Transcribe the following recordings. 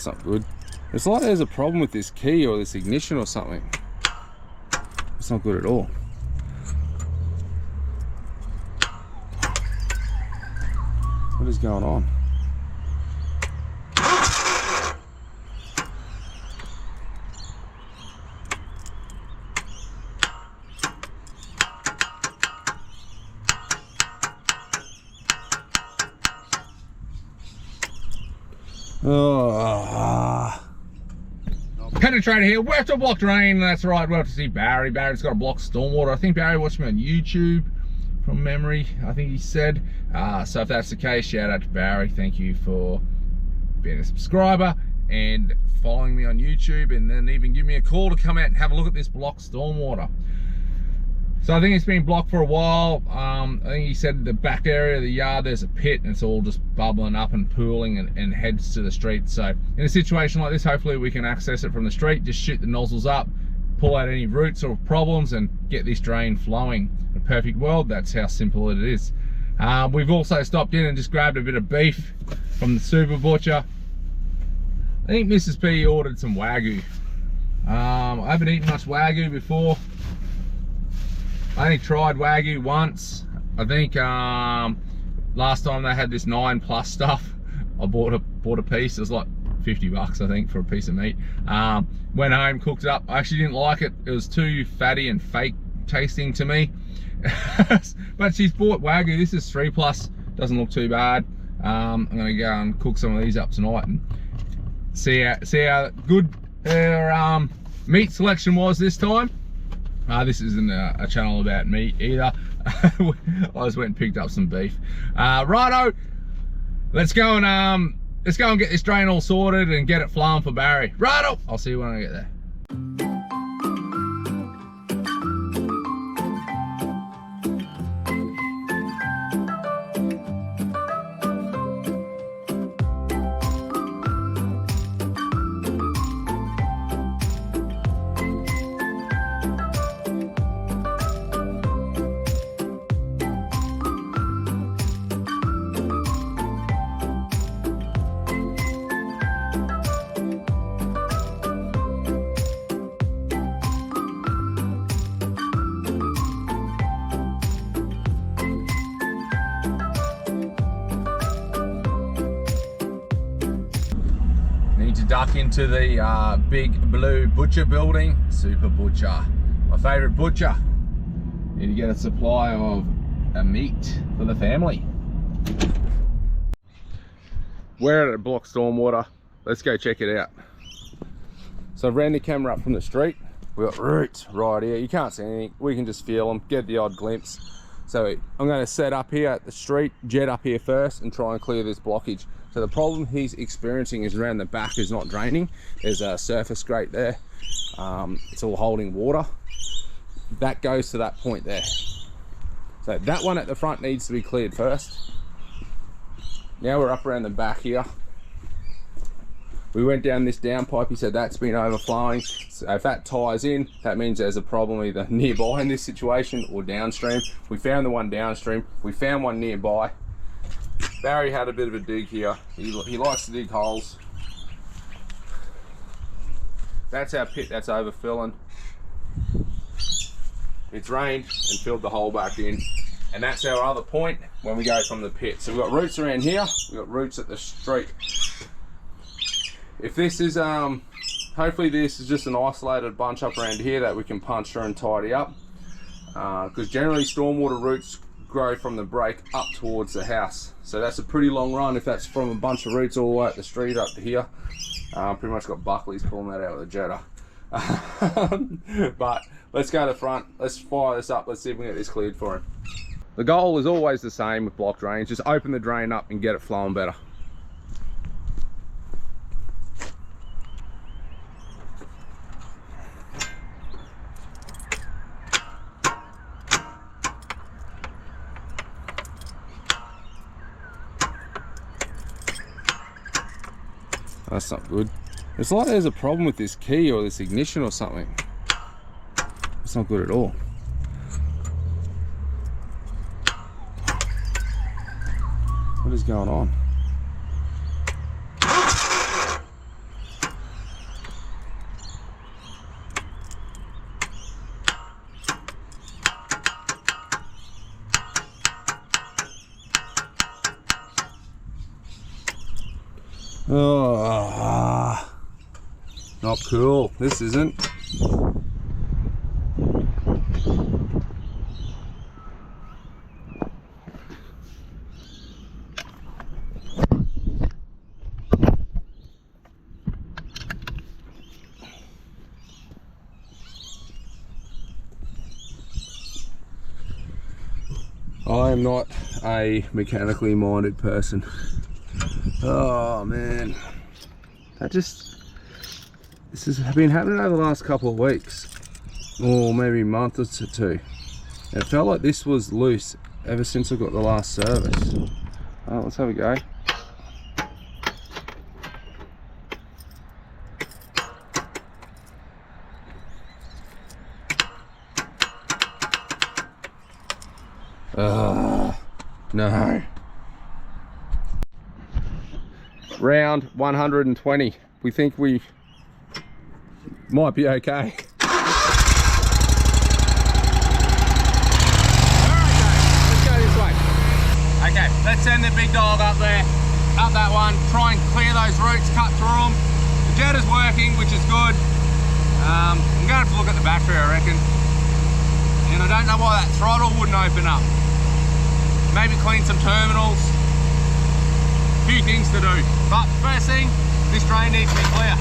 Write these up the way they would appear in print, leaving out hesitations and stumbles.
It's not good. It's like there's a problem with this key or this ignition or something. It's not good at all. What is going on? Penetrator here. We're to block drain. That's right. We're to see Barry. Barry's got a block stormwater. I think Barry watched me on YouTube from memory. I think he said. So if that's the case, shout out to Barry. Thank you for being a subscriber and following me on YouTube, and then even give me a call to come out and have a look at this block stormwater. So I think it's been blocked for a while. I think he said the back area of the yard, there's a pit and it's all just bubbling up and pooling and heads to the street. So in a situation like this, hopefully we can access it from the street, just shoot the nozzles up, pull out any roots or problems and get this drain flowing. In a perfect world, that's how simple it is. We've also stopped in and just grabbed a bit of beef from the super butcher. I think Mrs. P ordered some Wagyu. I haven't eaten much Wagyu before. I only tried Wagyu once. I think last time they had this 9+ stuff, I bought a piece. It was like 50 bucks I think for a piece of meat. Went home, cooked it up. I actually didn't like it. It was too fatty and fake tasting to me. But she's bought Wagyu. This is 3+. Doesn't look too bad. I'm gonna go and cook some of these up tonight and see how good her meat selection was this time. This isn't a channel about meat either. I just went and picked up some beef. Righto, let's go and get this drain all sorted and get it flowing for Barry. Righto, I'll see you when I get there. To duck into the big blue butcher building, super butcher, my favorite butcher. Need to get a supply of meat for the family. We're at a block stormwater. Let's go check it out. So I've ran the camera up from the street. We've got roots right here. You can't see anything. We can just feel them, get the odd glimpse. So I'm going to set up here at the street, jet up here first and try and clear this blockage. So the problem he's experiencing is around the back is not draining. There's a surface grate there. It's all holding water. That goes to that point there. So that one at the front needs to be cleared first. Now we're up around the back here. We went down this downpipe. He said that's been overflowing. So if that ties in, that means there's a problem either nearby in this situation or downstream. We found the one downstream. We found one nearby. Barry had a bit of a dig here. He likes to dig holes. That's our pit that's overfilling. It's rained and filled the hole back in. And that's our other point when we go from the pit. So we've got roots around here. We've got roots at the street. If this is, hopefully this is just an isolated bunch up around here that we can punch through and tidy up. Because generally stormwater roots grow from the break up towards the house. So that's a pretty long run if that's from a bunch of roots all the way up the street up to here. Pretty much got Buckley's pulling that out with a jetter. But let's go to the front, let's fire this up, let's see if we can get this cleared for him. The goal is always the same with block drains, just open the drain up and get it flowing better. That's not good. It's like there's a problem with this key or this ignition or something. It's not good at all. What is going on? Oh, not cool. This isn't. I am not a mechanically minded person. Oh man, this has been happening over the last couple of weeks, or maybe a month or two. It felt like this was loose ever since I got the last service. Oh, let's have a go. No. Round 120. We think we might be okay. Alright guys, let's go this way. Okay, let's send the big dog up there, up that one, try and clear those roots, cut through them. The jet is working, which is good. I'm gonna have to look at the battery, I reckon. And I don't know why that throttle wouldn't open up. Maybe clean some terminals. Few things to do. But first thing, this drain needs to be clear.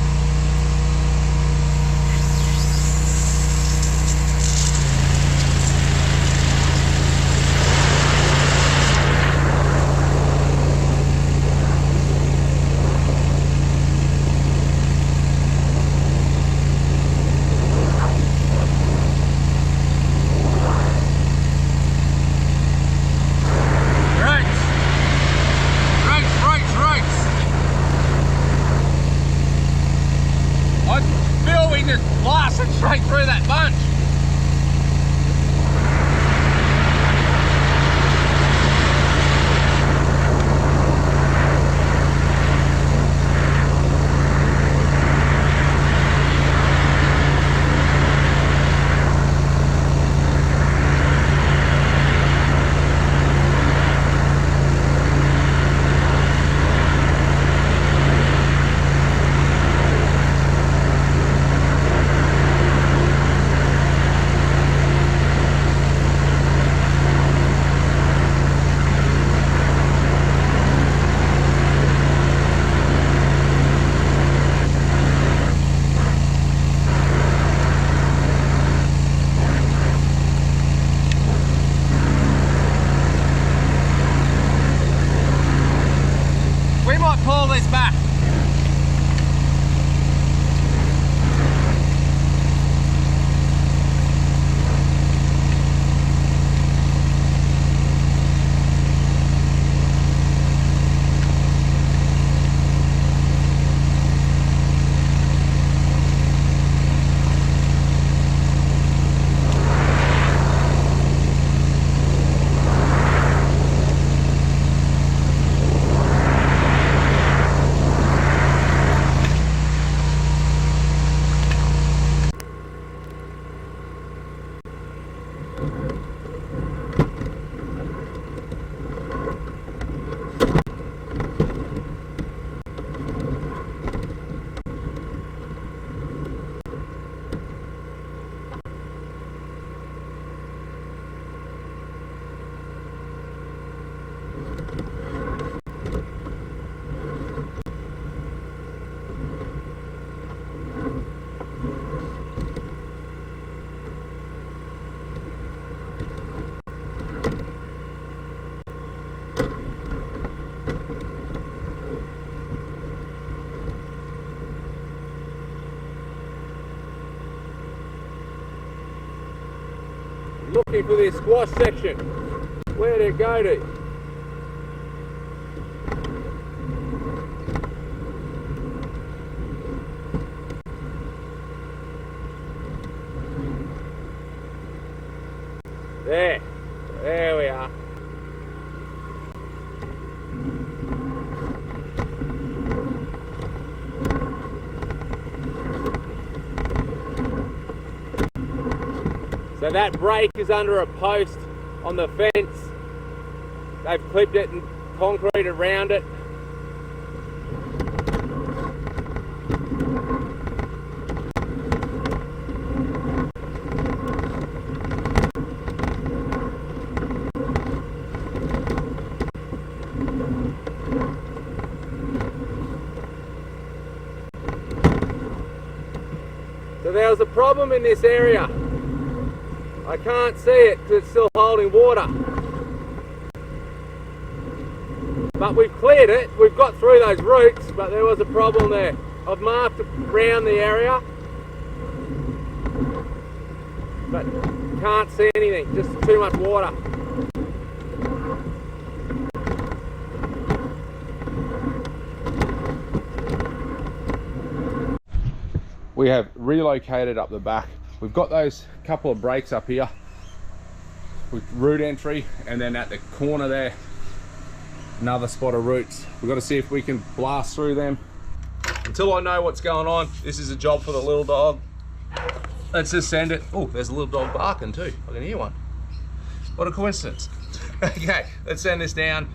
Straight through that bunch. Pull this back. Looking for this squash section. Where did it go to? There we are. So that brake is under a post on the fence. They've clipped it and concrete around it. So there was a problem in this area. I can't see it because it's still holding water. But we've cleared it, we've got through those roots, but there was a problem there. I've marked around the area, but can't see anything, just too much water. We have relocated up the back. We've got those couple of breaks up here with root entry, and then at the corner there, another spot of roots. We've got to see if we can blast through them. Until I know what's going on, this is a job for the little dog. Let's just send it. Oh, there's a little dog barking too. I can hear one. What a coincidence. Okay, let's send this down.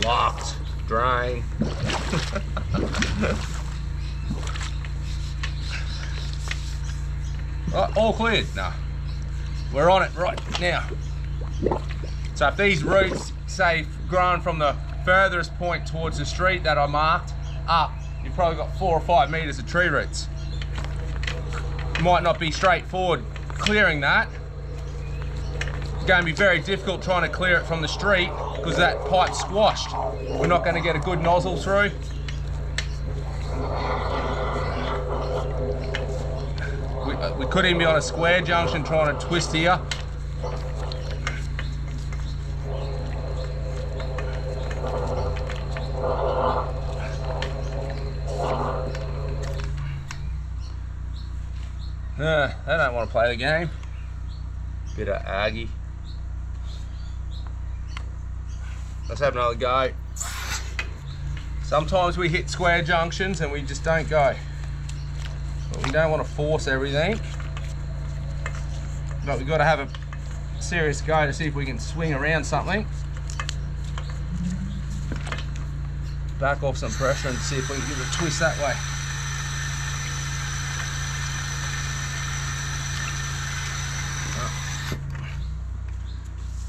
Locked, drain. Oh, all cleared? No. We're on it right now. So if these roots, say, grown from the furthest point towards the street that I marked up, you've probably got 4 or 5 meters of tree roots. Might not be straightforward clearing that. It's going to be very difficult trying to clear it from the street because that pipe's squashed. We're not going to get a good nozzle through. We could even be on a square junction trying to twist here. They don't want to play the game. Bit of Aggie. Let's have another go. Sometimes we hit square junctions and we just don't go. But we don't want to force everything. But we've got to have a serious go to see if we can swing around something. Back off some pressure and see if we can give it a twist that way.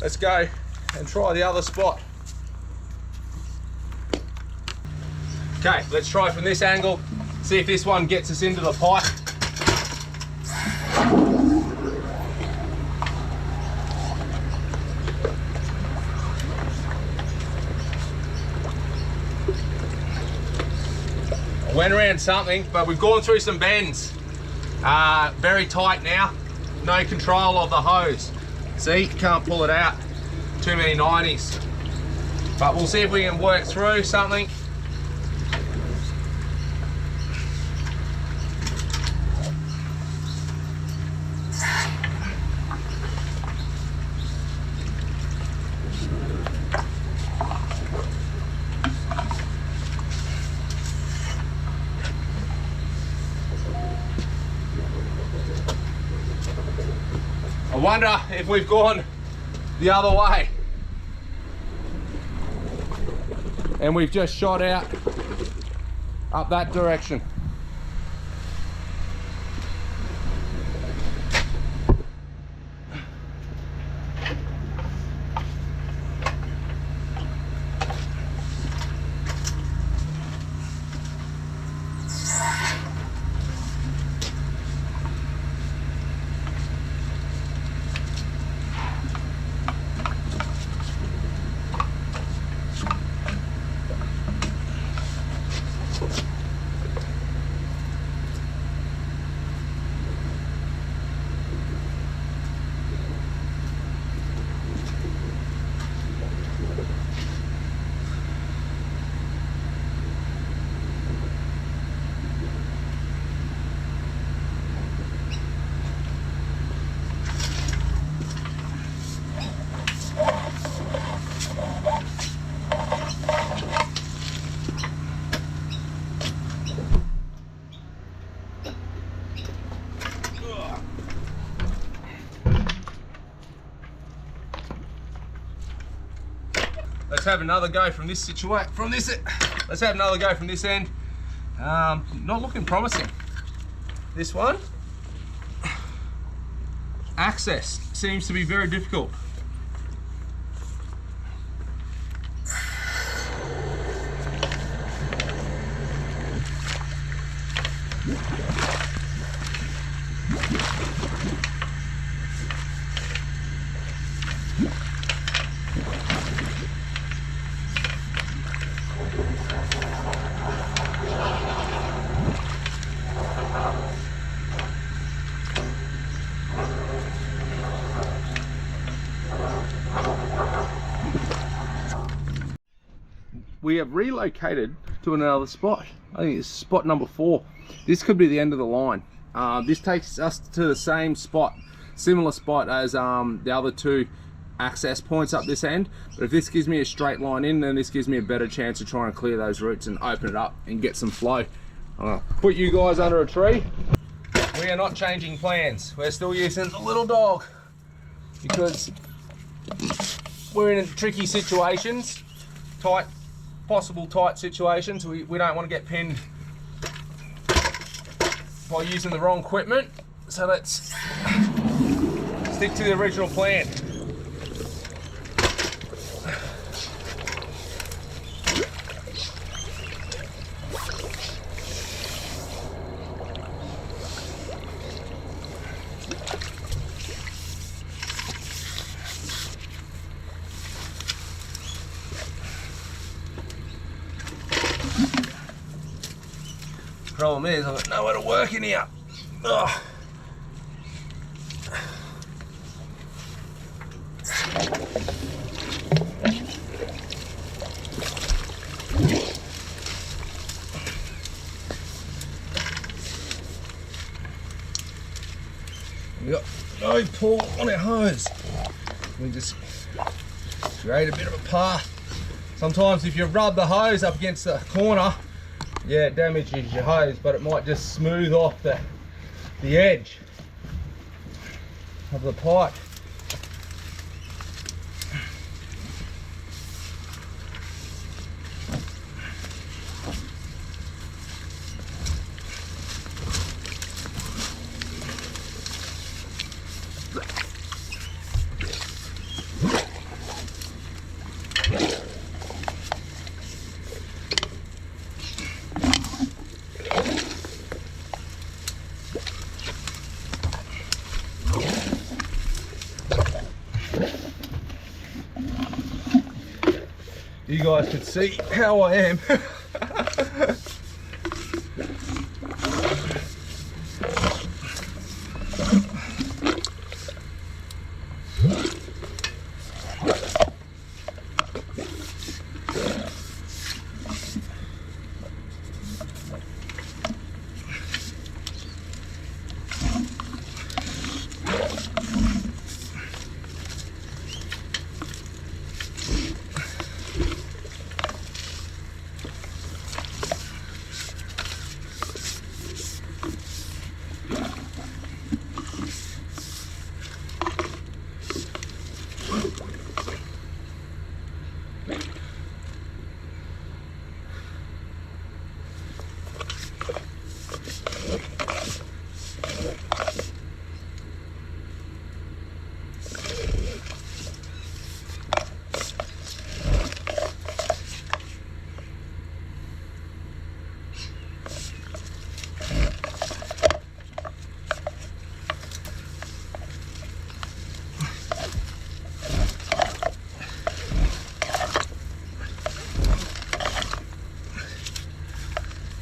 Let's go and try the other spot. Okay, let's try from this angle, see if this one gets us into the pipe. I went around something, but we've gone through some bends. Very tight now, no control of the hose. See, can't pull it out. Too many 90s. But we'll see if we can work through something. I wonder if we've gone the other way and we've just shot out up that direction. Let's have another go from this situation. Let's have another go from this end. Not looking promising. This one, access seems to be very difficult. We have relocated to another spot. I think it's spot number 4. This could be the end of the line. This takes us to the same spot, similar spot as the other 2 access points up this end. But if this gives me a straight line in, then this gives me a better chance of trying to clear those roots and open it up and get some flow. Put you guys under a tree. We are not changing plans. We're still using the little dog because we're in tricky situations, possible tight situations. We don't want to get pinned by using the wrong equipment. So let's stick to the original plan. Problem is, I've got nowhere to work in here. Ugh. We got no pull on our hose. We just create a bit of a path. Sometimes if you rub the hose up against the corner, yeah, it damages your hose, but it might just smooth off the edge of the pipe. You guys could see how I am.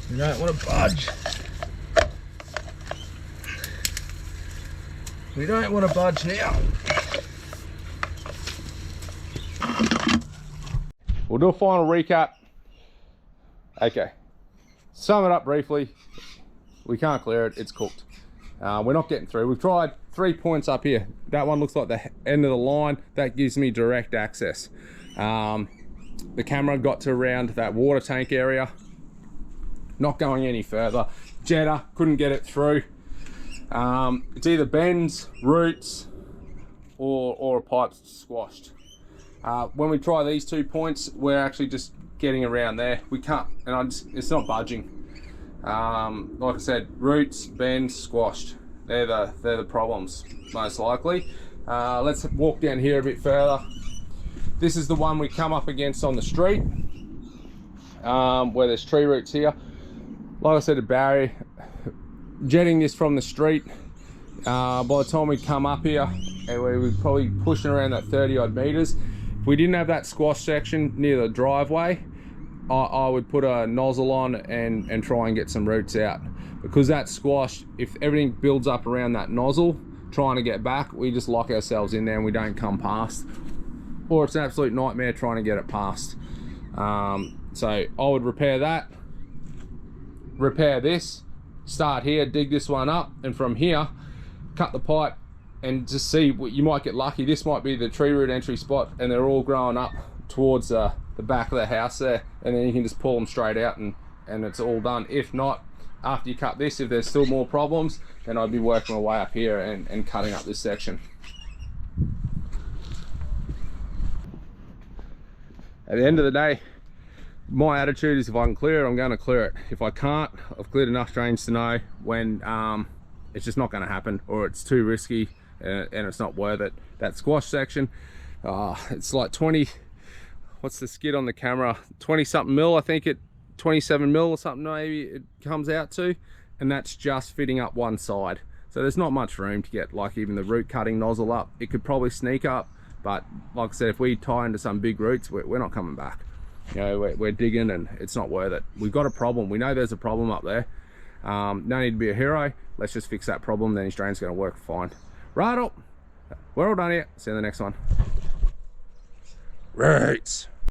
You don't want to budge. We don't want to budge now. We'll do a final recap. Okay, sum it up briefly. We can't clear it, it's cooked. We're not getting through. We've tried 3 points up here. That one looks like the end of the line. That gives me direct access. The camera got to around that water tank area. Not going any further. Jetta couldn't get it through. It's either bends, roots, or a pipe's squashed. When we try these 2 points, we're actually just getting around there. We can't, and it's not budging. Like I said, roots, bends, squashed. They're the problems, most likely. Let's walk down here a bit further. This is the one we come up against on the street, where there's tree roots here. Like I said to Barry, jetting this from the street. By the time we come up here, and we were probably pushing around that 30 odd meters. If we didn't have that squash section near the driveway, I would put a nozzle on and try and get some roots out, because that squash, if everything builds up around that nozzle trying to get back, we just lock ourselves in there and we don't come past, or it's an absolute nightmare trying to get it past. So I would repair that, repair this, start here, dig this one up, and from here cut the pipe and just see what you might get lucky. This might be the tree root entry spot, and they're all growing up towards the back of the house there, and then you can just pull them straight out and it's all done. If not, after you cut this, if there's still more problems, then I'd be working my way up here and cutting up this section. At the end of the day, my attitude is if I can clear it, I'm going to clear it. If I can't, I've cleared enough drains to know when it's just not going to happen, or it's too risky and it's not worth it. That squash section, it's like 20, what's the skid on the camera, 20 something mil, I think it 27 mil or something maybe it comes out to, and that's just fitting up one side. So there's not much room to get like even the root cutting nozzle up. It could probably sneak up, but like I said, if we tie into some big roots, we're not coming back. You know, we're digging and it's not worth it. We've got a problem. We know there's a problem up there. No need to be a hero. Let's just fix that problem, then his drain's going to work fine. Right up. We're all done here. See you in the next one. Roots.